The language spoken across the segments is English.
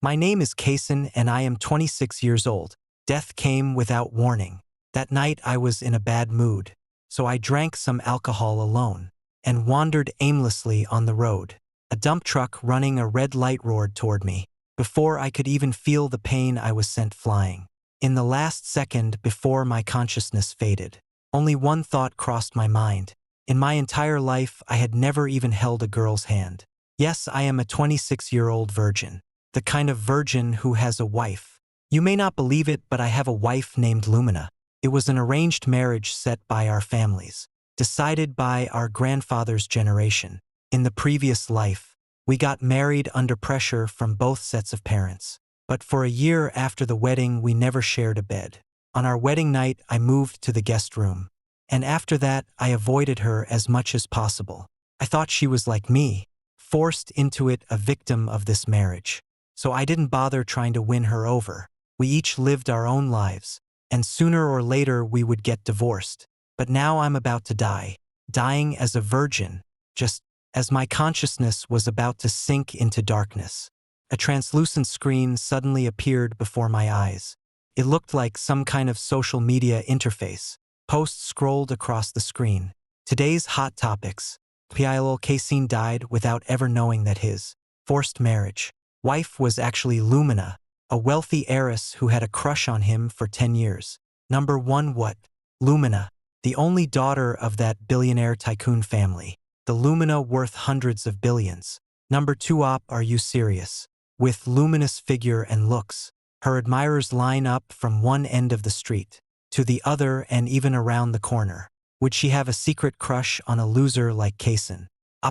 My name is Kason and I am 26 years old. Death came without warning. That night I was in a bad mood, so I drank some alcohol alone and wandered aimlessly on the road. A dump truck running a red light roared toward me. Before I could even feel the pain, I was sent flying. In the last second before my consciousness faded, only one thought crossed my mind. In my entire life, I had never even held a girl's hand. Yes, I am a 26-year-old virgin. The kind of virgin who has a wife. You may not believe it, but I have a wife named Lumina. It was an arranged marriage set by our families, decided by our grandfather's generation. In the previous life, we got married under pressure from both sets of parents. But for a year after the wedding, we never shared a bed. On our wedding night, I moved to the guest room. And after that, I avoided her as much as possible. I thought she was like me, forced into it, a victim of this marriage. So I didn't bother trying to win her over. We each lived our own lives, and sooner or later we would get divorced. But now I'm about to die, dying as a virgin, just as my consciousness was about to sink into darkness. A translucent screen suddenly appeared before my eyes. It looked like some kind of social media interface. Posts scrolled across the screen. Today's hot topics. Pil Cassine died without ever knowing that his forced marriage wife was actually Lumina, a wealthy heiress who had a crush on him for 10 years. Number 1. What? Lumina, the only daughter of that billionaire tycoon family. The Lumina worth hundreds of billions. Number 2. Are you serious? With luminous figure and looks, her admirers line up from one end of the street to the other and even around the corner. Would she have a secret crush on a loser like Kason?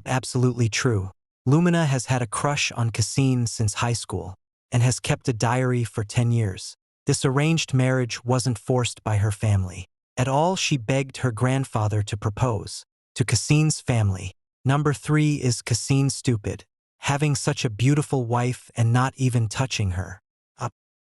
Absolutely true. Lumina has had a crush on Cassine since high school and has kept a diary for 10 years. This arranged marriage wasn't forced by her family at all. She begged her grandfather to propose to Cassine's family. Number 3. Is Cassine stupid? Having such a beautiful wife and not even touching her.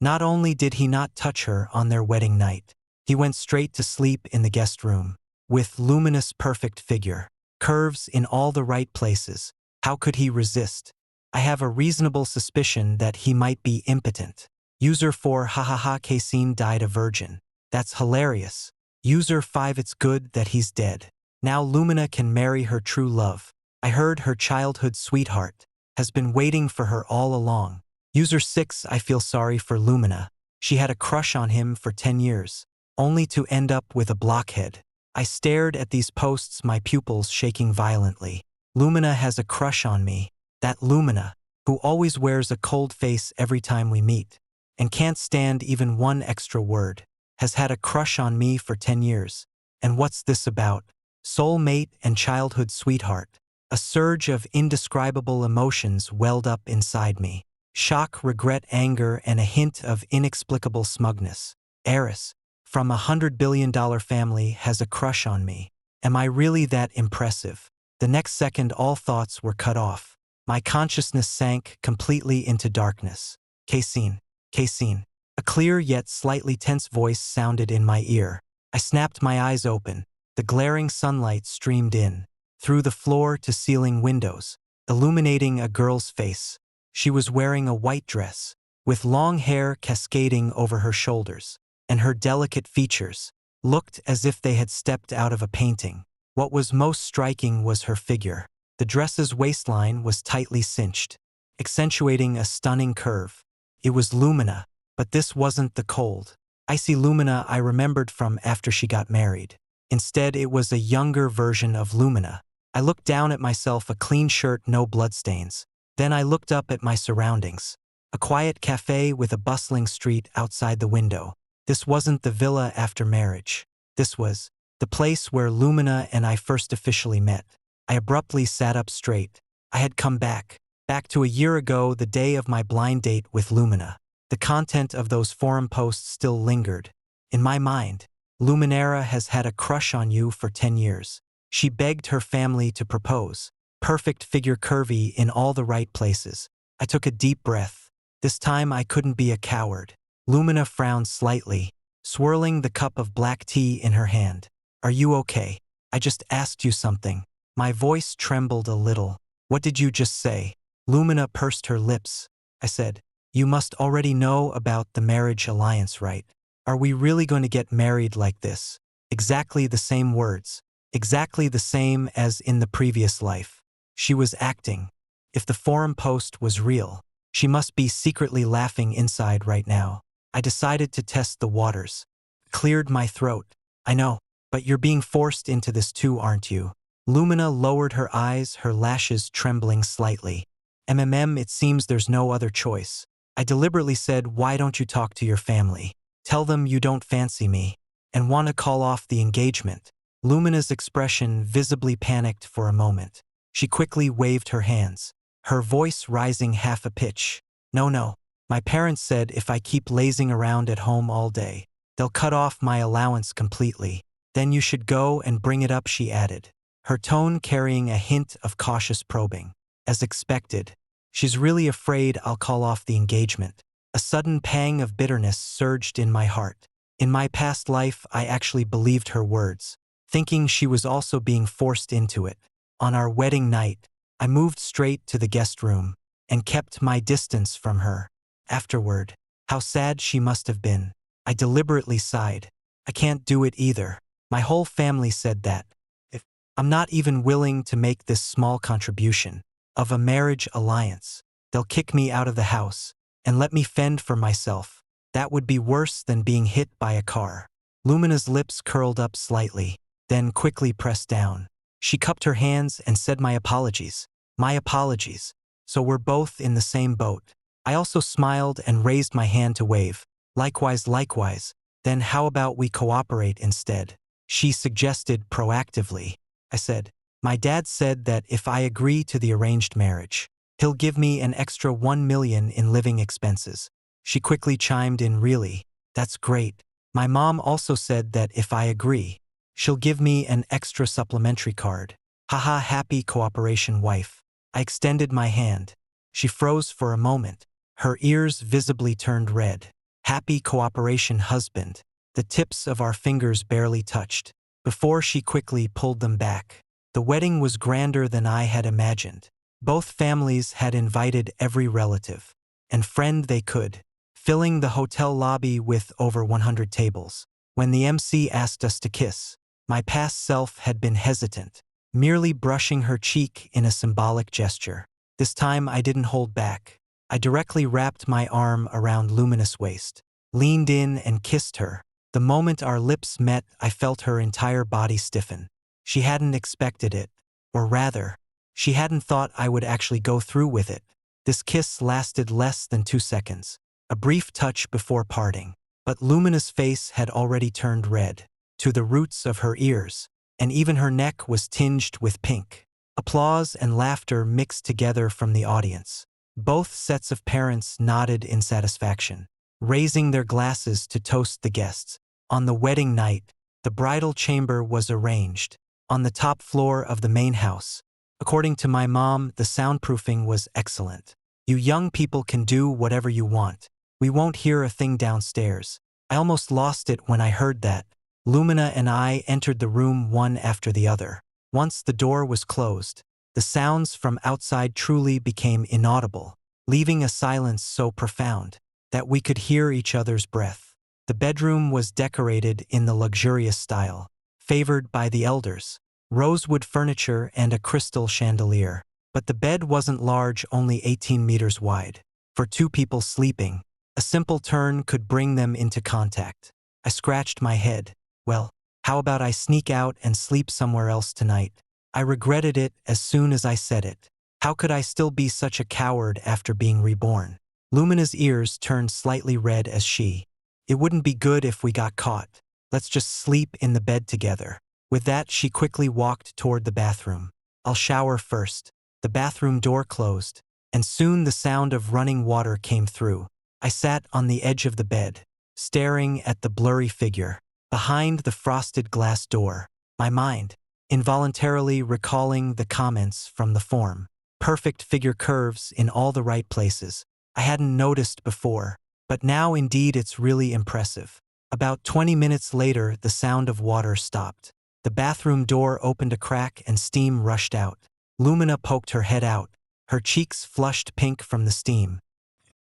Not only did he not touch her on their wedding night, he went straight to sleep in the guest room. With Lumina's perfect figure, curves in all the right places, how could he resist? I have a reasonable suspicion that he might be impotent. User 4. Hahaha, Cassine died a virgin. That's hilarious. User 5. It's good that he's dead. Now Lumina can marry her true love. I heard her childhood sweetheart has been waiting for her all along. User 6. I feel sorry for Lumina. She had a crush on him for 10 years, only to end up with a blockhead. I stared at these posts, my pupils shaking violently. Lumina has a crush on me. That Lumina, who always wears a cold face every time we meet, and can't stand even one extra word, has had a crush on me for 10 years. And what's this about? Soulmate and childhood sweetheart. A surge of indescribable emotions welled up inside me. Shock, regret, anger, and a hint of inexplicable smugness. Heiress from $100 billion family has a crush on me. Am I really that impressive? The next second, all thoughts were cut off. My consciousness sank completely into darkness. Cassine. Cassine. A clear yet slightly tense voice sounded in my ear. I snapped my eyes open. The glaring sunlight streamed in, through the floor-to-ceiling windows, illuminating a girl's face. She was wearing a white dress, with long hair cascading over her shoulders, and her delicate features looked as if they had stepped out of a painting. What was most striking was her figure. The dress's waistline was tightly cinched, accentuating a stunning curve. It was Lumina, but this wasn't the cold, icy Lumina I remembered from after she got married. Instead, it was a younger version of Lumina. I looked down at myself, a clean shirt, no bloodstains. Then I looked up at my surroundings. A quiet cafe with a bustling street outside the window. This wasn't the villa after marriage. This was the place where Lumina and I first officially met. I abruptly sat up straight. I had come back to a year ago, the day of my blind date with Lumina. The content of those forum posts still lingered in my mind. Luminara has had a crush on you for 10 years. She begged her family to propose. Perfect figure, curvy in all the right places. I took a deep breath. This time I couldn't be a coward. Lumina frowned slightly, swirling the cup of black tea in her hand. Are you okay? I just asked you something. My voice trembled a little. What did you just say? Lumina pursed her lips. I said, You must already know about the marriage alliance, right? Are we really going to get married like this? Exactly the same words. Exactly the same as in the previous life. She was acting. If the forum post was real, she must be secretly laughing inside right now. I decided to test the waters. Cleared my throat. I know, but you're being forced into this too, aren't you? Lumina lowered her eyes, her lashes trembling slightly. It seems there's no other choice. I deliberately said, why don't you talk to your family? Tell them you don't fancy me and want to call off the engagement. Lumina's expression visibly panicked for a moment. She quickly waved her hands, her voice rising half a pitch. No, no. My parents said if I keep lazing around at home all day, they'll cut off my allowance completely. Then you should go and bring it up, she added, her tone carrying a hint of cautious probing. As expected, she's really afraid I'll call off the engagement. A sudden pang of bitterness surged in my heart. In my past life, I actually believed her words, thinking she was also being forced into it. On our wedding night, I moved straight to the guest room and kept my distance from her. Afterward, how sad she must have been. I deliberately sighed. I can't do it either. My whole family said that. If I'm not even willing to make this small contribution of a marriage alliance, they'll kick me out of the house and let me fend for myself. That would be worse than being hit by a car. Lumina's lips curled up slightly, then quickly pressed down. She cupped her hands and said, my apologies. My apologies. So we're both in the same boat. I also smiled and raised my hand to wave. Likewise, likewise. Then how about we cooperate instead? She suggested proactively. I said, my dad said that if I agree to the arranged marriage, he'll give me an extra $1 million in living expenses. She quickly chimed in, really? That's great. My mom also said that if I agree, she'll give me an extra supplementary card. Haha, happy cooperation wife. I extended my hand. She froze for a moment. Her ears visibly turned red. Happy cooperation husband. The tips of our fingers barely touched, before she quickly pulled them back. The wedding was grander than I had imagined. Both families had invited every relative and friend they could, filling the hotel lobby with over 100 tables. When the MC asked us to kiss, my past self had been hesitant, merely brushing her cheek in a symbolic gesture. This time I didn't hold back. I directly wrapped my arm around Lumina's waist, leaned in and kissed her. The moment our lips met, I felt her entire body stiffen. She hadn't expected it, or rather, she hadn't thought I would actually go through with it. This kiss lasted less than 2 seconds, a brief touch before parting, but Lumina's face had already turned red, to the roots of her ears, and even her neck was tinged with pink. Applause and laughter mixed together from the audience. Both sets of parents nodded in satisfaction, raising their glasses to toast the guests. On the wedding night, the bridal chamber was arranged on the top floor of the main house. According to my mom, the soundproofing was excellent. You young people can do whatever you want. We won't hear a thing downstairs. I almost lost it when I heard that. Lumina and I entered the room one after the other. Once the door was closed, the sounds from outside truly became inaudible, leaving a silence so profound that we could hear each other's breath. The bedroom was decorated in the luxurious style favored by the elders, rosewood furniture and a crystal chandelier. But the bed wasn't large, only 18 meters wide. For 2 people sleeping, a simple turn could bring them into contact. I scratched my head. Well, how about I sneak out and sleep somewhere else tonight? I regretted it as soon as I said it. How could I still be such a coward after being reborn? Lumina's ears turned slightly red as she. It wouldn't be good if we got caught. Let's just sleep in the bed together. With that, she quickly walked toward the bathroom. I'll shower first. The bathroom door closed, and soon the sound of running water came through. I sat on the edge of the bed, staring at the blurry figure behind the frosted glass door, my mind involuntarily recalling the comments from the form. Perfect figure curves in all the right places. I hadn't noticed before, but now indeed it's really impressive. About 20 minutes later, the sound of water stopped. The bathroom door opened a crack and steam rushed out. Lumina poked her head out, her cheeks flushed pink from the steam.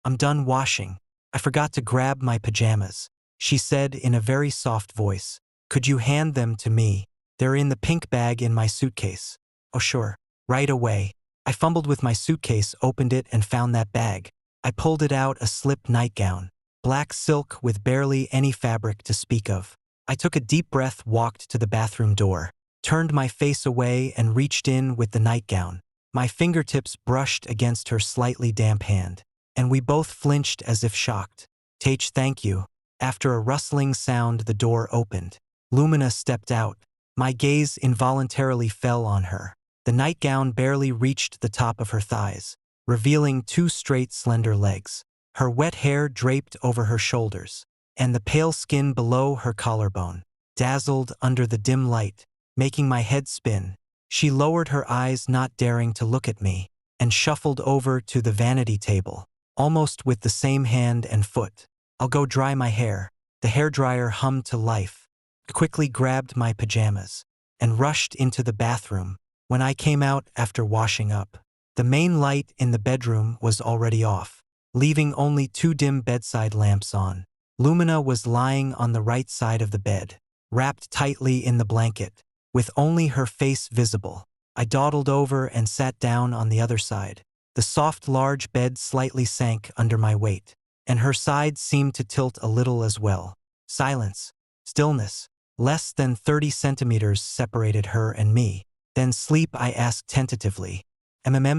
I'm done washing. I forgot to grab my pajamas, she said in a very soft voice. Could you hand them to me? They're in the pink bag in my suitcase. Oh sure. Right away. I fumbled with my suitcase, opened it, and found that bag. I pulled it out, a slip nightgown. Black silk with barely any fabric to speak of. I took a deep breath, walked to the bathroom door, turned my face away, and reached in with the nightgown. My fingertips brushed against her slightly damp hand, and we both flinched as if shocked. Tage, thank you. After a rustling sound, the door opened. Lumina stepped out. My gaze involuntarily fell on her. The nightgown barely reached the top of her thighs, revealing two straight, slender legs. Her wet hair draped over her shoulders, and the pale skin below her collarbone dazzled under the dim light, making my head spin. She lowered her eyes, not daring to look at me, and shuffled over to the vanity table, almost with the same hand and foot. I'll go dry my hair. The hairdryer hummed to life. I quickly grabbed my pajamas and rushed into the bathroom. When I came out after washing up, the main light in the bedroom was already off, leaving only two dim bedside lamps on. Lumina was lying on the right side of the bed, wrapped tightly in the blanket, with only her face visible. I dawdled over and sat down on the other side. The soft, large bed slightly sank under my weight, and her side seemed to tilt a little as well. Silence. Stillness. Less than 30 centimeters separated her and me. Then sleep, I asked tentatively.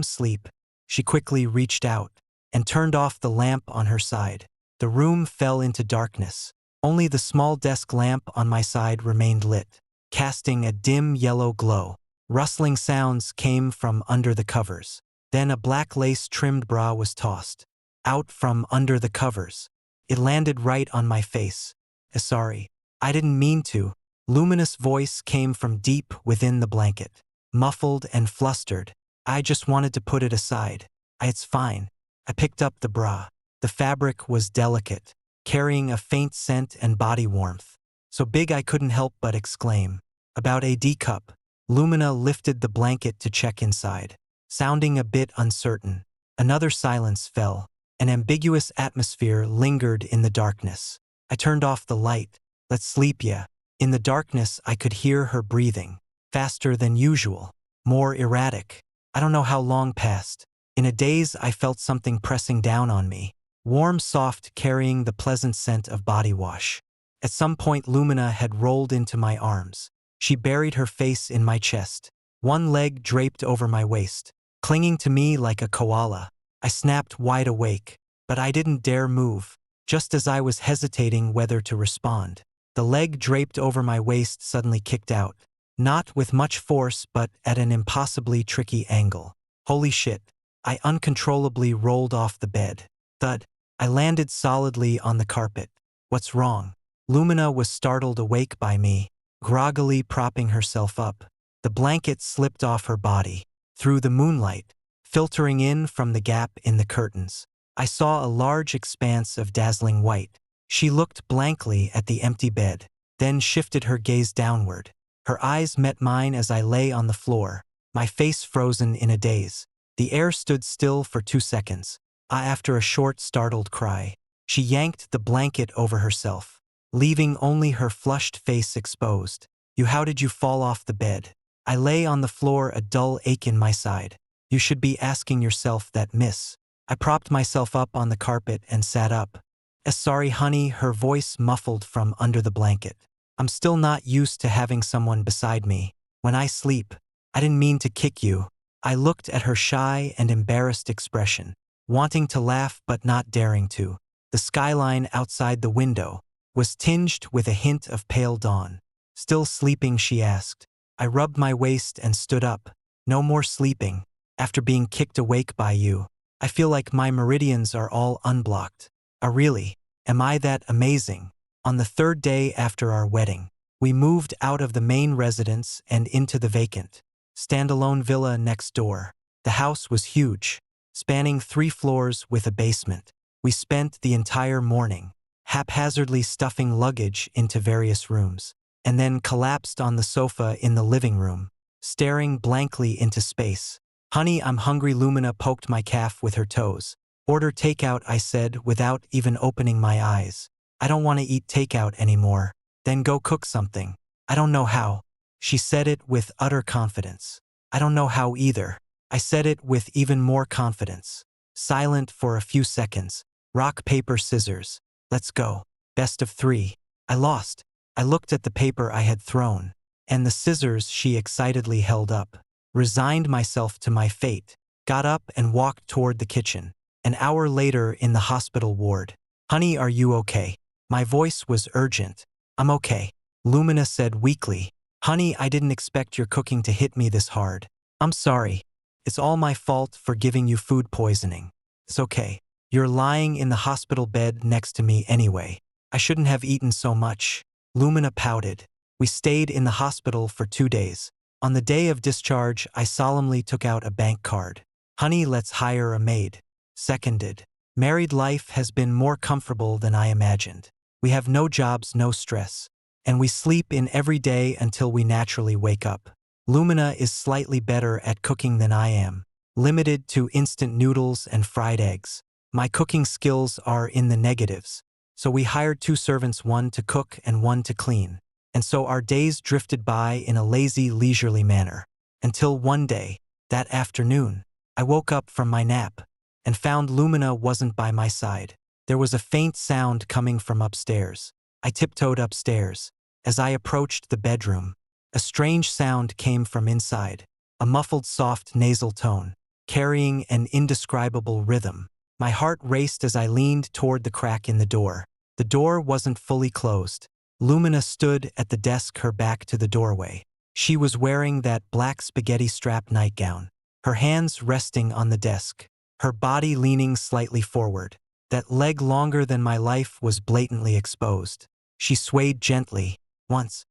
Sleep. She quickly reached out and turned off the lamp on her side. The room fell into darkness. Only the small desk lamp on my side remained lit, casting a dim yellow glow. Rustling sounds came from under the covers. Then a black lace-trimmed bra was tossed out from under the covers. It landed right on my face. Sorry. I didn't mean to. Luminous voice came from deep within the blanket, muffled and flustered. I just wanted to put it aside. It's fine. I picked up the bra. The fabric was delicate, carrying a faint scent and body warmth, so big I couldn't help but exclaim. About a D cup. Lumina lifted the blanket to check inside, sounding a bit uncertain. Another silence fell. An ambiguous atmosphere lingered in the darkness. I turned off the light. Let's sleep, yeah. In the darkness, I could hear her breathing, faster than usual, more erratic. I don't know how long passed. In a daze, I felt something pressing down on me, warm, soft, carrying the pleasant scent of body wash. At some point, Lumina had rolled into my arms. She buried her face in my chest, one leg draped over my waist, clinging to me like a koala. I snapped wide awake, but I didn't dare move. Just as I was hesitating whether to respond, the leg draped over my waist suddenly kicked out, not with much force but at an impossibly tricky angle. Holy shit. I uncontrollably rolled off the bed. Thud. I landed solidly on the carpet. What's wrong? Lumina was startled awake by me, groggily propping herself up. The blanket slipped off her body, through the moonlight, filtering in from the gap in the curtains. I saw a large expanse of dazzling white. She looked blankly at the empty bed, then shifted her gaze downward. Her eyes met mine as I lay on the floor, my face frozen in a daze. The air stood still for 2 seconds. After a short, startled cry, she yanked the blanket over herself, leaving only her flushed face exposed. How did you fall off the bed? I lay on the floor, a dull ache in my side. You should be asking yourself that, miss. I propped myself up on the carpet and sat up. Sorry, honey, her voice muffled from under the blanket. I'm still not used to having someone beside me. When I sleep, I didn't mean to kick you. I looked at her shy and embarrassed expression, wanting to laugh but not daring to. The skyline outside the window was tinged with a hint of pale dawn. Still sleeping, she asked. I rubbed my waist and stood up. No more sleeping. After being kicked awake by you, I feel like my meridians are all unblocked. Really? Am I that amazing? On the 3rd day after our wedding, we moved out of the main residence and into the vacant, standalone villa next door. The house was huge, spanning 3 floors with a basement. We spent the entire morning haphazardly stuffing luggage into various rooms, and then collapsed on the sofa in the living room, staring blankly into space. Honey, I'm hungry. Lumina poked my calf with her toes. Order takeout, I said without even opening my eyes. I don't want to eat takeout anymore. Then go cook something. I don't know how. She said it with utter confidence. I don't know how either. I said it with even more confidence. Silent for a few seconds. Rock, paper, scissors. Let's go. Best of 3. I lost. I looked at the paper I had thrown, and the scissors she excitedly held up. Resigned myself to my fate. Got up and walked toward the kitchen. An hour later in the hospital ward. Honey, are you okay? My voice was urgent. I'm okay, Lumina said weakly. Honey, I didn't expect your cooking to hit me this hard. I'm sorry. It's all my fault for giving you food poisoning. It's okay. You're lying in the hospital bed next to me anyway. I shouldn't have eaten so much. Lumina pouted. We stayed in the hospital for 2 days. On the day of discharge, I solemnly took out a bank card. Honey, let's hire a maid. Seconded. Married life has been more comfortable than I imagined. We have no jobs, no stress. And we sleep in every day until we naturally wake up. Lumina is slightly better at cooking than I am. Limited to instant noodles and fried eggs. My cooking skills are in the negatives. So we hired 2 servants, one to cook and one to clean. And so our days drifted by in a lazy, leisurely manner. Until one day, that afternoon, I woke up from my nap and found Lumina wasn't by my side. There was a faint sound coming from upstairs. I tiptoed upstairs. As I approached the bedroom, a strange sound came from inside, a muffled, soft, nasal tone, carrying an indescribable rhythm. My heart raced as I leaned toward the crack in the door. The door wasn't fully closed. Lumina stood at the desk, her back to the doorway. She was wearing that black spaghetti strap nightgown, her hands resting on the desk, her body leaning slightly forward. That leg longer than my life was blatantly exposed. She swayed gently, once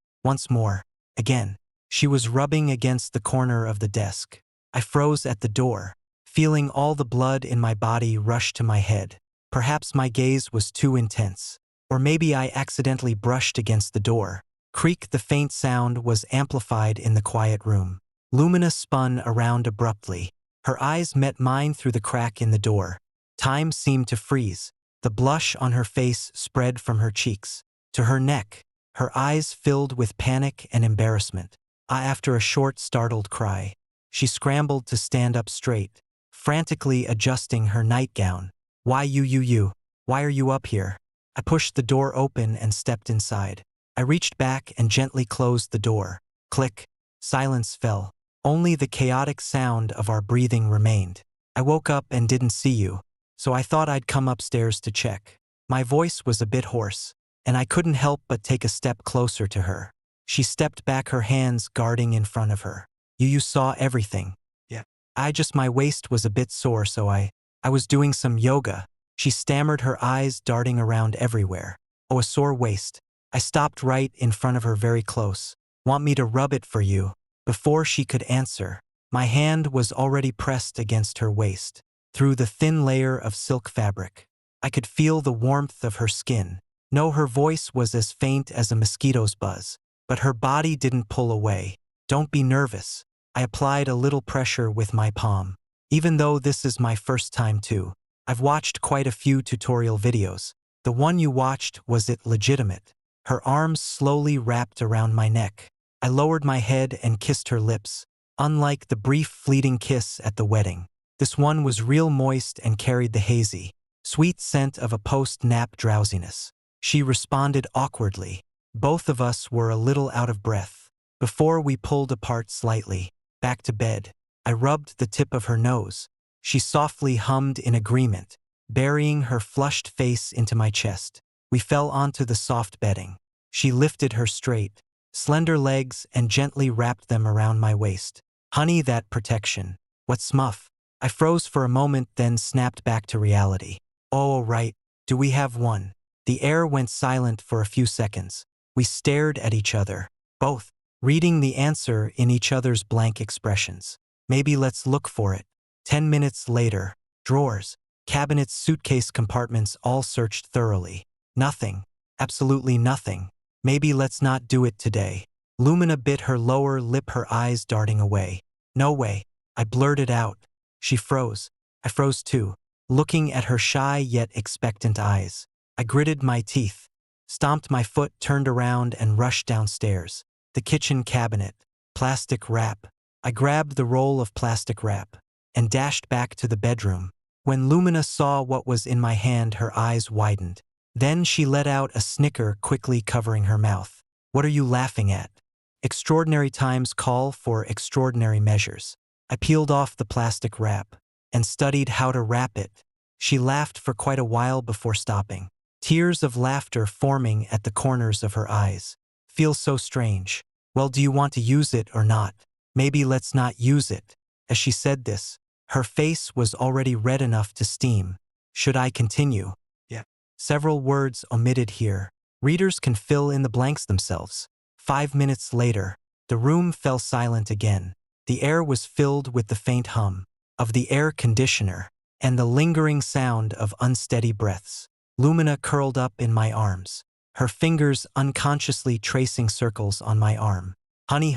more, again. She was rubbing against the corner of the desk. I froze at the door, feeling all the blood in my body rush to my head. Perhaps my gaze was too intense. Or maybe I accidentally brushed against the door. Creak, the faint sound was amplified in the quiet room. Lumina spun around abruptly. Her eyes met mine through the crack in the door. Time seemed to freeze. The blush on her face spread from her cheeks to her neck. Her eyes filled with panic and embarrassment. After a short, startled cry, she scrambled to stand up straight, frantically adjusting her nightgown. Why you? Why are you up here? I pushed the door open and stepped inside. I reached back and gently closed the door. Click. Silence fell. Only the chaotic sound of our breathing remained. I woke up and didn't see you, so I thought I'd come upstairs to check. My voice was a bit hoarse, and I couldn't help but take a step closer to her. She stepped back, her hands guarding in front of her. You saw everything. Yeah. My waist was a bit sore, so I was doing some yoga. She stammered, her eyes darting around everywhere. Oh, a sore waist. I stopped right in front of her, very close. Want me to rub it for you? Before she could answer, my hand was already pressed against her waist, through the thin layer of silk fabric. I could feel the warmth of her skin. No, her voice was as faint as a mosquito's buzz, but her body didn't pull away. Don't be nervous. I applied a little pressure with my palm. Even though this is my first time too. I've watched quite a few tutorial videos. The one you watched, was it legitimate? Her arms slowly wrapped around my neck. I lowered my head and kissed her lips. Unlike the brief, fleeting kiss at the wedding, this one was real, moist, and carried the hazy, sweet scent of a post-nap drowsiness. She responded awkwardly. Both of us were a little out of breath. Before we pulled apart slightly, back to bed, I rubbed the tip of her nose. She softly hummed in agreement, burying her flushed face into my chest. We fell onto the soft bedding. She lifted her straight, slender legs and gently wrapped them around my waist. Honey, that protection. What smuff? I froze for a moment, then snapped back to reality. Oh, right. Do we have one? The air went silent for a few seconds. We stared at each other, both reading the answer in each other's blank expressions. Maybe let's look for it. 10 minutes later, drawers, cabinets, suitcase compartments, all searched thoroughly. Nothing. Absolutely nothing. Maybe let's not do it today. Lumina bit her lower lip, her eyes darting away. No way. I blurted out. She froze. I froze too. looking at her shy yet expectant eyes. I gritted my teeth, stomped my foot, turned around, and rushed downstairs. The kitchen cabinet. Plastic wrap. I grabbed the roll of plastic wrap and dashed back to the bedroom. When Lumina saw what was in my hand, her eyes widened. Then she let out a snicker, quickly covering her mouth. "What are you laughing at? Extraordinary times call for extraordinary measures." I peeled off the plastic wrap and studied how to wrap it. She laughed for quite a while before stopping, tears of laughter forming at the corners of her eyes. "Feels so strange. Well, do you want to use it or not? Maybe let's not use it." As she said this, her face was already red enough to steam. Should I continue? Yeah. Several words omitted here. Readers can fill in the blanks themselves. 5 minutes later, the room fell silent again. The air was filled with the faint hum of the air conditioner and the lingering sound of unsteady breaths. Lumina curled up in my arms, her fingers unconsciously tracing circles on my arm. "Honey,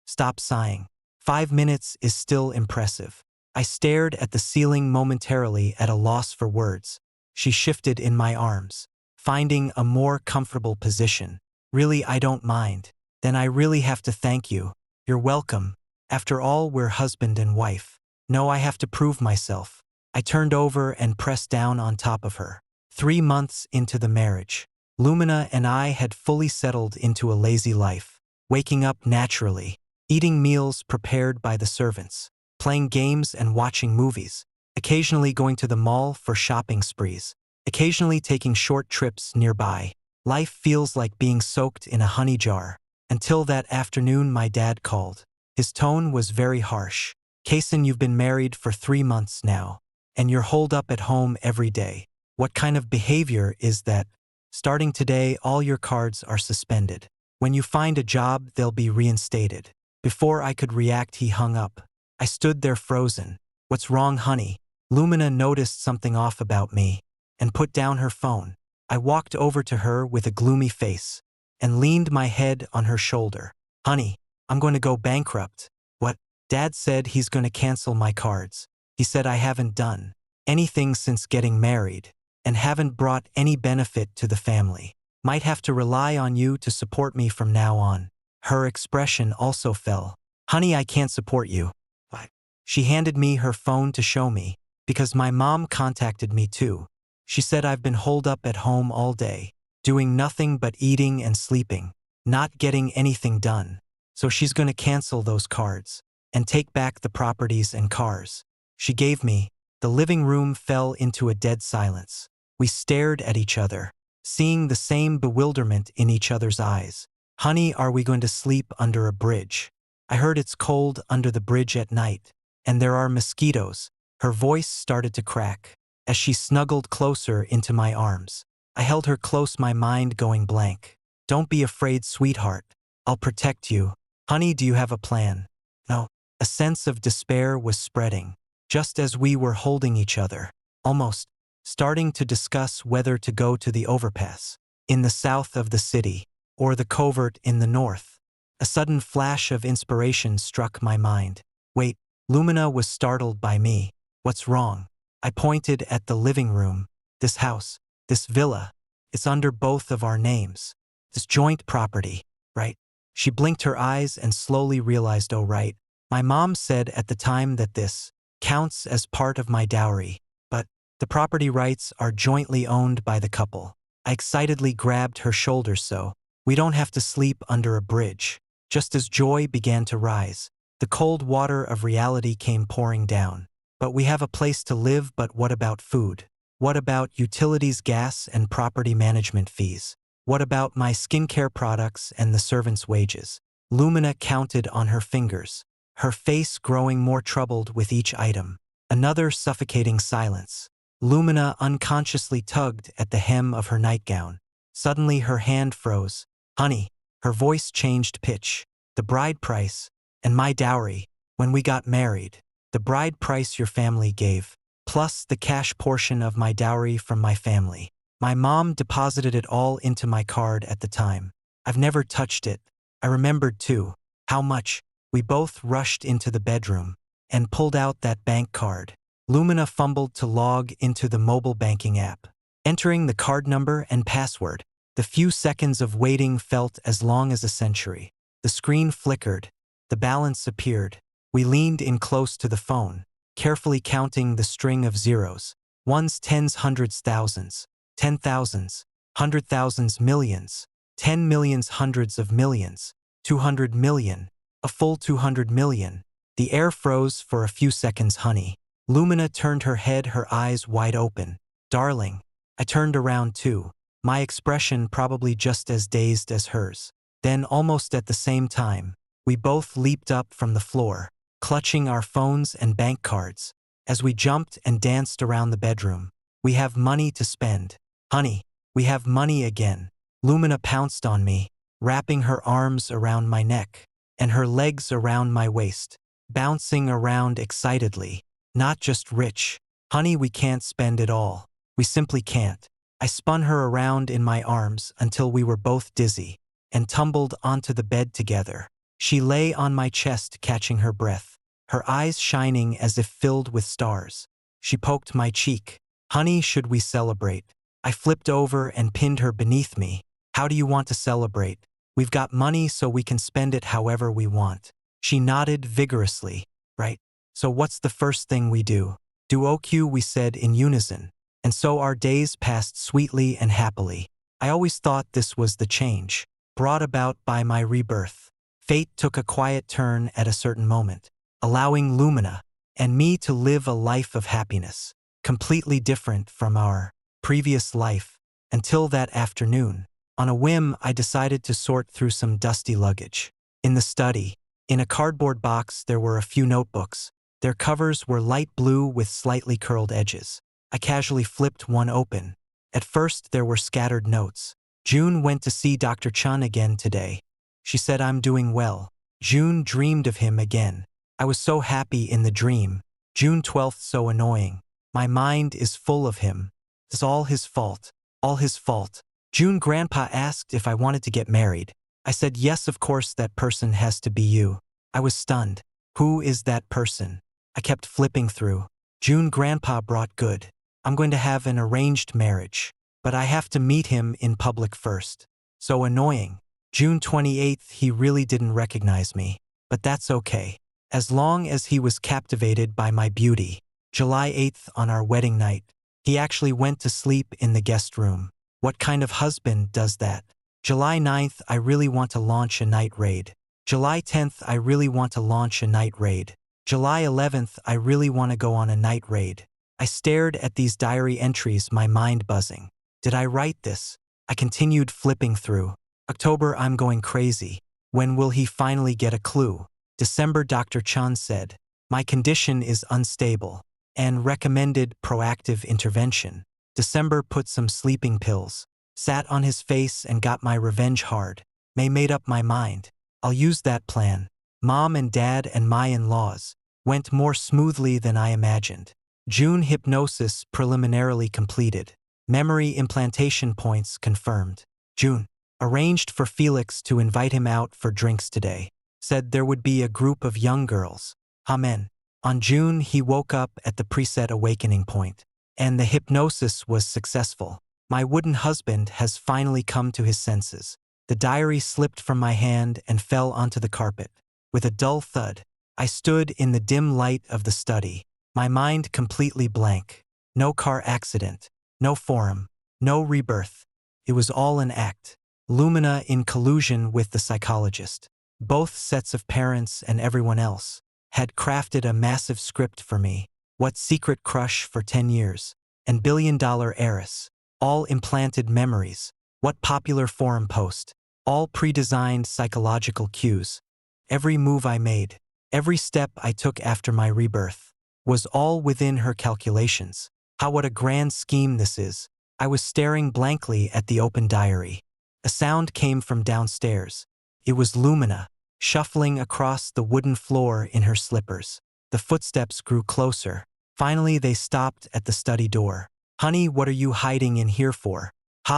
stop sighing. 5 minutes is still impressive." I stared at the ceiling momentarily, at a loss for words. She shifted in my arms, finding a more comfortable position. "Really, I don't mind." "Then I really have to thank you." "You're welcome. After all, we're husband and wife." "No, I have to prove myself." I turned over and pressed down on top of her. 3 months into the marriage, Lumina and I had fully settled into a lazy life, waking up naturally, eating meals prepared by the servants, playing games and watching movies, occasionally going to the mall for shopping sprees, occasionally taking short trips nearby. Life feels like being soaked in a honey jar. Until that afternoon my dad called. His tone was very harsh. "Kason, you've been married for 3 months now, and you're holed up at home every day. What kind of behavior is that? Starting today, all your cards are suspended. When you find a job, they'll be reinstated." Before I could react, he hung up. I stood there frozen. "What's wrong, honey?" Lumina noticed something off about me and put down her phone. I walked over to her with a gloomy face and leaned my head on her shoulder. "Honey, I'm going to go bankrupt." "What?" "Dad said he's going to cancel my cards. He said I haven't done anything since getting married and haven't brought any benefit to the family. Might have to rely on you to support me from now on." Her expression also fell. "Honey, I can't support you." "Why?" She handed me her phone to show me, because my mom contacted me too. She said I've been holed up at home all day, doing nothing but eating and sleeping, not getting anything done. So she's going to cancel those cards and take back the properties and cars she gave me. The living room fell into a dead silence. We stared at each other, seeing the same bewilderment in each other's eyes. "Honey, are we going to sleep under a bridge? I heard it's cold under the bridge at night, and there are mosquitoes." Her voice started to crack as she snuggled closer into my arms. I held her close, my mind going blank. "Don't be afraid, sweetheart. I'll protect you." "Honey, do you have a plan?" "No." A sense of despair was spreading, just as we were holding each other, almost starting to discuss whether to go to the overpass in the south of the city or the covert in the north. A sudden flash of inspiration struck my mind. "Wait." Lumina was startled by me. "What's wrong?" I pointed at the living room. "This house, this villa, it's under both of our names. This joint property, right?" She blinked her eyes and slowly realized, "Oh, right. My mom said at the time that this counts as part of my dowry, but the property rights are jointly owned by the couple." I excitedly grabbed her shoulders. "So we don't have to sleep under a bridge." Just as joy began to rise, the cold water of reality came pouring down. "But we have a place to live. But what about food? What about utilities, gas, and property management fees? What about my skincare products and the servants' wages?" Lumina counted on her fingers, her face growing more troubled with each item. Another suffocating silence. Lumina unconsciously tugged at the hem of her nightgown. Suddenly her hand froze. "Honey," her voice changed pitch. "The bride price and my dowry when we got married. The bride price your family gave, plus the cash portion of my dowry from my family. My mom deposited it all into my card at the time. I've never touched it." I remembered too. "How much?" We both rushed into the bedroom and pulled out that bank card. Lumina fumbled to log into the mobile banking app. Entering the card number and password, the few seconds of waiting felt as long as a century. The screen flickered. The balance appeared. We leaned in close to the phone, carefully counting the string of zeros. Ones, tens, hundreds, thousands. 10,000s, 100,000s, millions. 10 millions, hundreds of millions. 200 million. A full 200 million. The air froze for a few seconds, honey. Lumina turned her head, her eyes wide open. Darling. I turned around too, my expression probably just as dazed as hers. Then, almost at the same time, we both leaped up from the floor, clutching our phones and bank cards. As we jumped and danced around the bedroom, we have money to spend. Honey, we have money again. Lumina pounced on me, wrapping her arms around my neck and her legs around my waist, bouncing around excitedly. Not just rich. Honey, we can't spend it all. We simply can't. I spun her around in my arms until we were both dizzy and tumbled onto the bed together. She lay on my chest, catching her breath, her eyes shining as if filled with stars. She poked my cheek. Honey, should we celebrate? I flipped over and pinned her beneath me. How do you want to celebrate? We've got money so we can spend it however we want. She nodded vigorously. Right. So what's the first thing we do? Do OQ, we said in unison. And so our days passed sweetly and happily. I always thought this was the change brought about by my rebirth. Fate took a quiet turn at a certain moment, allowing Lumina and me to live a life of happiness, completely different from our previous life. Until that afternoon, on a whim, I decided to sort through some dusty luggage. In the study, in a cardboard box, there were a few notebooks. Their covers were light blue with slightly curled edges. I casually flipped one open. At first, there were scattered notes. June went to see Dr. Chun again today. She said I'm doing well. June dreamed of him again. I was so happy in the dream. June 12th, so annoying. My mind is full of him. It's all his fault. All his fault. June, Grandpa asked if I wanted to get married. I said yes, of course, that person has to be you. I was stunned. Who is that person? I kept flipping through. June, Grandpa brought good. I'm going to have an arranged marriage, but I have to meet him in public first. So annoying. June 28th, he really didn't recognize me, but that's okay, as long as he was captivated by my beauty. July 8th, on our wedding night, he actually went to sleep in the guest room. What kind of husband does that? July 9th, I really want to launch a night raid. July 10th, I really want to launch a night raid. July 11th, I really want to go on a night raid. I stared at these diary entries, my mind buzzing. Did I write this? I continued flipping through. October, I'm going crazy. When will he finally get a clue? December, Dr. Chan said, my condition is unstable and recommended proactive intervention. December, put some sleeping pills. Sat on his face and got my revenge hard. May made up my mind. I'll use that plan. Mom and Dad and my in-laws went more smoothly than I imagined. June, hypnosis preliminarily completed. Memory implantation points confirmed. June, arranged for Felix to invite him out for drinks today. Said there would be a group of young girls. Amen. On June, he woke up at the preset awakening point, and the hypnosis was successful. My wooden husband has finally come to his senses. The diary slipped from my hand and fell onto the carpet. With a dull thud, I stood in the dim light of the study, my mind completely blank. No car accident, no forum, no rebirth. It was all an act. Lumina in collusion with the psychologist. Both sets of parents and everyone else had crafted a massive script for me. What secret crush for 10 years? And billion-dollar heiress. All implanted memories. What popular forum post? All pre-designed psychological cues. Every move I made, every step I took after my rebirth, was all within her calculations. What a grand scheme this is. I was staring blankly at the open diary. A sound came from downstairs. It was Lumina, shuffling across the wooden floor in her slippers. The footsteps grew closer. Finally, they stopped at the study door. Honey, what are you hiding in here for?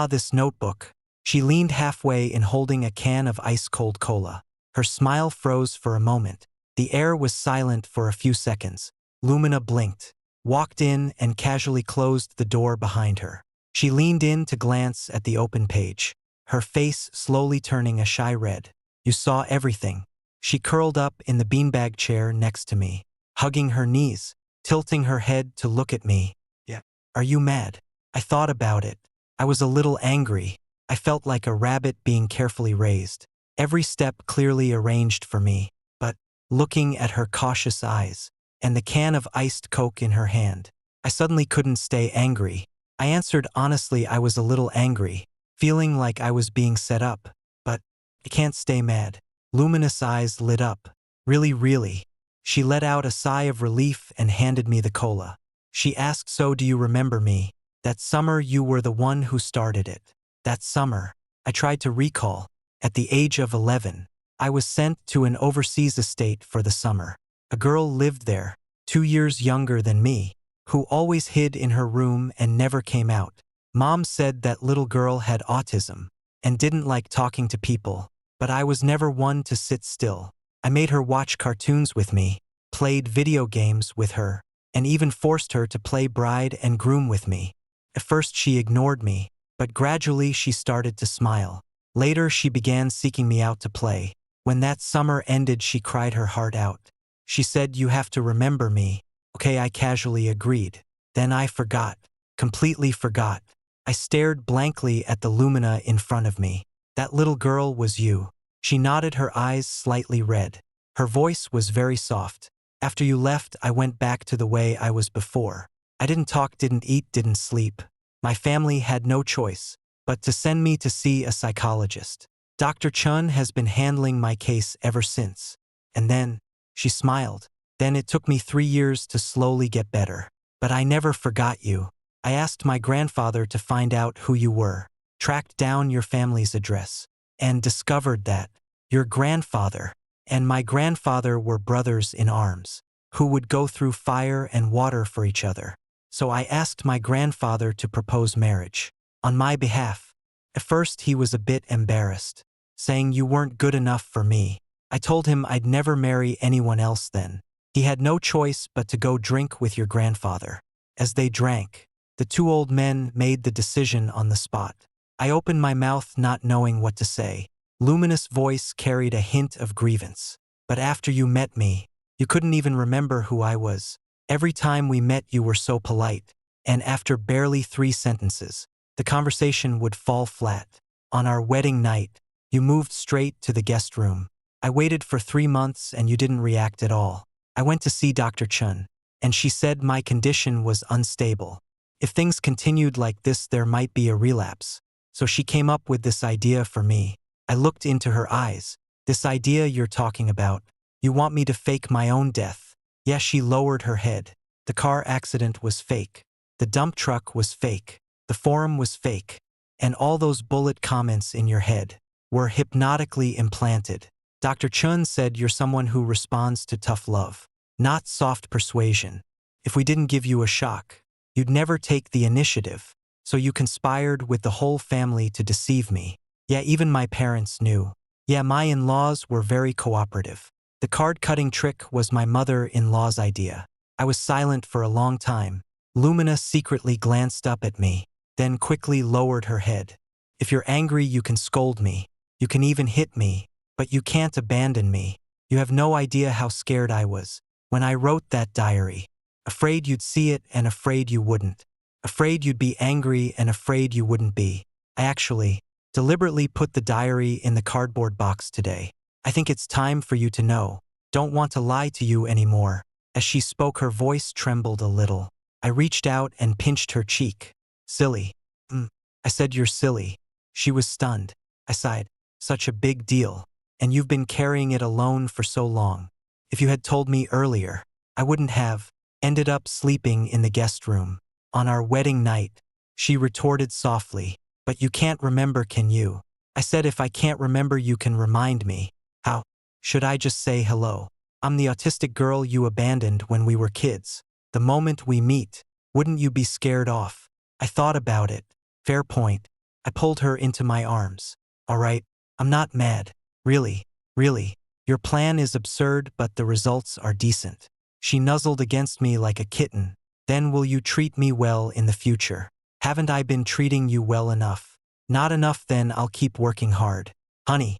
This notebook. She leaned halfway in, holding a can of ice-cold cola. Her smile froze for a moment. The air was silent for a few seconds. Lumina blinked. walked in and casually closed the door behind her. She leaned in to glance at the open page, her face slowly turning a shy red. You saw everything. She curled up in the beanbag chair next to me, hugging her knees, tilting her head to look at me. Yeah. Are you mad? I thought about it. I was a little angry. I felt like a rabbit being carefully raised, every step clearly arranged for me. But, looking at her cautious eyes, and the can of iced Coke in her hand, I suddenly couldn't stay angry. I answered honestly I was a little angry, feeling like I was being set up. But, I can't stay mad. Luminous eyes lit up. Really, really. She let out a sigh of relief and handed me the cola. She asked, so do you remember me? That summer you were the one who started it. That summer, I tried to recall. At the age of 11, I was sent to an overseas estate for the summer. A girl lived there, 2 years younger than me, who always hid in her room and never came out. Mom said that little girl had autism and didn't like talking to people, but I was never one to sit still. I made her watch cartoons with me, played video games with her, and even forced her to play bride and groom with me. At first she ignored me, but gradually she started to smile. Later she began seeking me out to play. When that summer ended, she cried her heart out. She said, you have to remember me. Okay, I casually agreed. Then I forgot. Completely forgot. I stared blankly at the lumina in front of me. That little girl was you. She nodded, her eyes slightly red. Her voice was very soft. After you left, I went back to the way I was before. I didn't talk, didn't eat, didn't sleep. My family had no choice but to send me to see a psychologist. Dr. Chun has been handling my case ever since. And then, she smiled. Then it took me 3 years to slowly get better. But I never forgot you. I asked my grandfather to find out who you were, tracked down your family's address, and discovered that your grandfather and my grandfather were brothers in arms, who would go through fire and water for each other. So I asked my grandfather to propose marriage on my behalf. At first he was a bit embarrassed, saying you weren't good enough for me. I told him I'd never marry anyone else then. He had no choice but to go drink with your grandfather. As they drank, the 2 old men made the decision on the spot. I opened my mouth not knowing what to say. Luminous voice carried a hint of grievance. But after you met me, you couldn't even remember who I was. Every time we met you were so polite, and after barely 3 sentences, the conversation would fall flat. On our wedding night, you moved straight to the guest room. I waited for 3 months and you didn't react at all. I went to see Dr. Chun, and she said my condition was unstable. If things continued like this, there might be a relapse. So she came up with this idea for me. I looked into her eyes. This idea you're talking about. You want me to fake my own death? Yes, she lowered her head. The car accident was fake. The dump truck was fake. The forum was fake. And all those bullet comments in your head were hypnotically implanted. Dr. Chun said you're someone who responds to tough love, not soft persuasion. If we didn't give you a shock, you'd never take the initiative. So you conspired with the whole family to deceive me. Yeah, even my parents knew. Yeah, my in-laws were very cooperative. The card-cutting trick was my mother-in-law's idea. I was silent for a long time. Lumina secretly glanced up at me, then quickly lowered her head. If you're angry, you can scold me. You can even hit me, but you can't abandon me. You have no idea how scared I was when I wrote that diary. Afraid you'd see it and afraid you wouldn't. Afraid you'd be angry and afraid you wouldn't be. I actually deliberately put the diary in the cardboard box today. I think it's time for you to know. Don't want to lie to you anymore. As she spoke, her voice trembled a little. I reached out and pinched her cheek. Silly. I said, you're silly. She was stunned. I sighed. Such a big deal. And you've been carrying it alone for so long. If you had told me earlier, I wouldn't have ended up sleeping in the guest room on our wedding night. She retorted softly. But you can't remember, can you? I said, if I can't remember, you can remind me. How? Should I just say hello? I'm the autistic girl you abandoned when we were kids. The moment we meet, wouldn't you be scared off? I thought about it. Fair point. I pulled her into my arms. All right, I'm not mad. Really, really. Your plan is absurd, but the results are decent. She nuzzled against me like a kitten, Then will you treat me well in the future? Haven't I been treating you well enough? Not enough, then I'll keep working hard. Honey,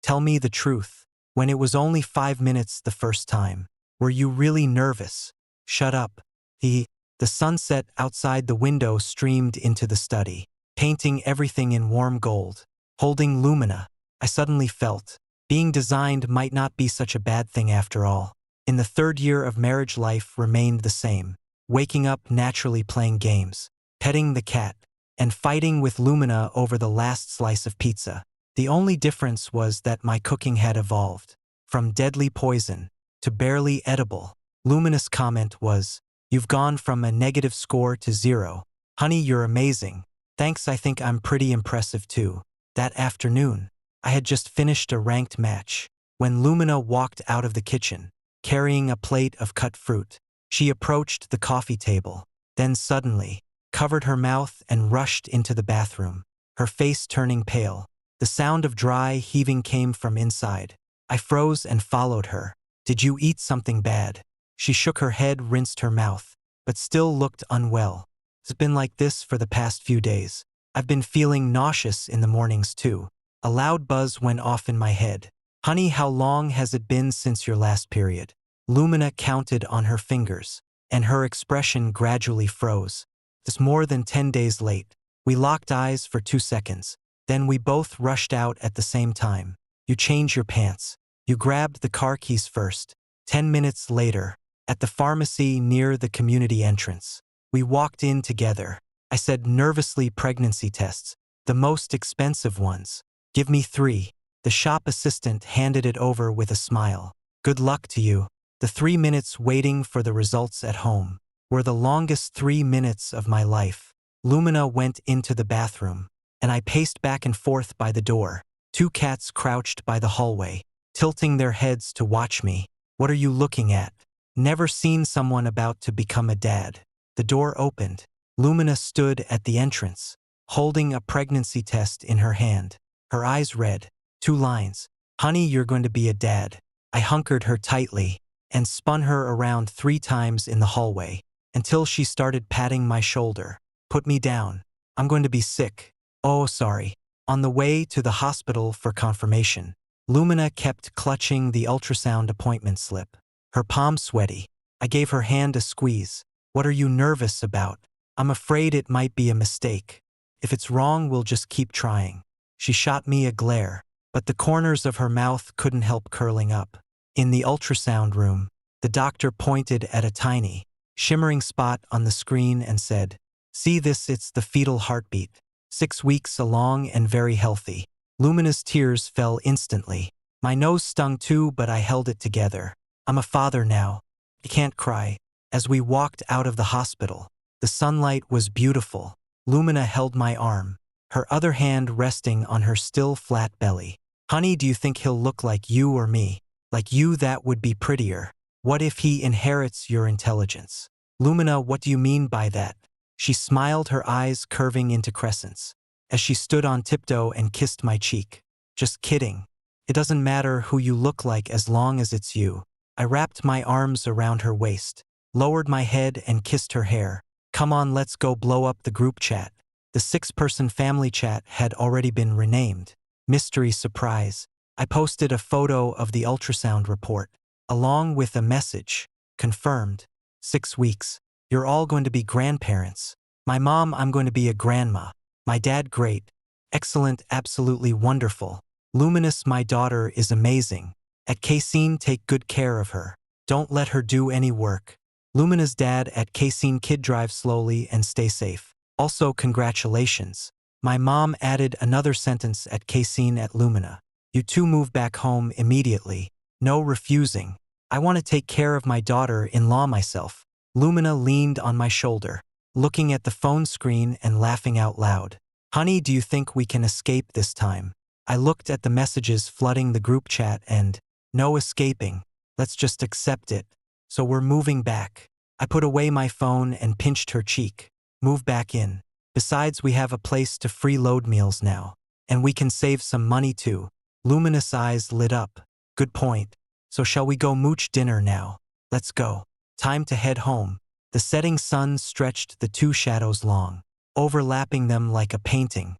tell me the truth. When it was only 5 minutes the first time, were you really nervous? Shut up. The sunset outside the window streamed into the study, painting everything in warm gold. Holding Lumina, I suddenly felt being designed might not be such a bad thing after all. In the 3rd year of marriage, life remained the same. Waking up naturally, playing games, petting the cat, and fighting with Lumina over the last slice of pizza. The only difference was that my cooking had evolved. From deadly poison to barely edible. Lumina's comment was, "You've gone from a negative score to 0. Honey, you're amazing. Thanks, I think I'm pretty impressive too." That afternoon, I had just finished a ranked match when Lumina walked out of the kitchen, carrying a plate of cut fruit. She approached the coffee table, then suddenly covered her mouth and rushed into the bathroom, her face turning pale. The sound of dry heaving came from inside. I froze and followed her. "Did you eat something bad?" She shook her head, rinsed her mouth, but still looked unwell. "It's been like this for the past few days. I've been feeling nauseous in the mornings too." A loud buzz went off in my head. "Honey, how long has it been since your last period?" Lumina counted on her fingers, and her expression gradually froze. "It's more than 10 days late." We locked eyes for 2 seconds. Then we both rushed out at the same time. "You change your pants." You grabbed the car keys first. 10 minutes later, at the pharmacy near the community entrance, we walked in together. I said nervously, "Pregnancy tests. The most expensive ones. Give me 3. The shop assistant handed it over with a smile. "Good luck to you." The 3 minutes waiting for the results at home were the longest 3 minutes of my life. Lumina went into the bathroom, and I paced back and forth by the door. 2 cats crouched by the hallway, tilting their heads to watch me. "What are you looking at?" Never seen someone about to become a dad. The door opened. Lumina stood at the entrance, holding a pregnancy test in her hand. Her eyes read 2 lines. "Honey, you're going to be a dad." I hunkered her tightly and spun her around 3 times in the hallway until she started patting my shoulder. "Put me down. I'm going to be sick." "Oh, sorry." On the way to the hospital for confirmation, Lumina kept clutching the ultrasound appointment slip, her palm sweaty. I gave her hand a squeeze. "What are you nervous about?" "I'm afraid it might be a mistake. If it's wrong, we'll just keep trying." She shot me a glare, but the corners of her mouth couldn't help curling up. In the ultrasound room, the doctor pointed at a tiny, shimmering spot on the screen and said, "See this? It's the fetal heartbeat. 6 weeks along and very healthy." Lumina's tears fell instantly. My nose stung too, but I held it together. "I'm a father now. I can't cry." As we walked out of the hospital, the sunlight was beautiful. Lumina held my arm, her other hand resting on her still flat belly. "Honey, do you think he'll look like you or me?" "Like you, that would be prettier." "What if he inherits your intelligence?" "Lumina, what do you mean by that?" She smiled, her eyes curving into crescents, as she stood on tiptoe and kissed my cheek. "Just kidding. It doesn't matter who you look like as long as it's you." I wrapped my arms around her waist, lowered my head and kissed her hair. "Come on, let's go blow up the group chat." The 6-person family chat had already been renamed Mystery Surprise. I posted a photo of the ultrasound report, along with a message, "Confirmed. 6 weeks. You're all going to be grandparents. My mom, I'm going to be a grandma. My dad, great. Excellent, absolutely wonderful. Luminous, my daughter is amazing. At Casein, take good care of her. Don't let her do any work. Lumina's dad at Casein, kid, drive slowly and stay safe. Also, congratulations." My mom added another sentence at Casein at Lumina. "You two move back home immediately. No refusing. I want to take care of my daughter-in-law myself." Lumina leaned on my shoulder, looking at the phone screen and laughing out loud. "Honey, do you think we can escape this time?" I looked at the messages flooding the group chat and, "No escaping. Let's just accept it. So we're moving back." I put away my phone and pinched her cheek. "Move back in. Besides, we have a place to free-load meals now. And we can save some money too." Luminous eyes lit up. "Good point. So shall we go mooch dinner now?" "Let's go. Time to head home." The setting sun stretched the two shadows long, overlapping them like a painting.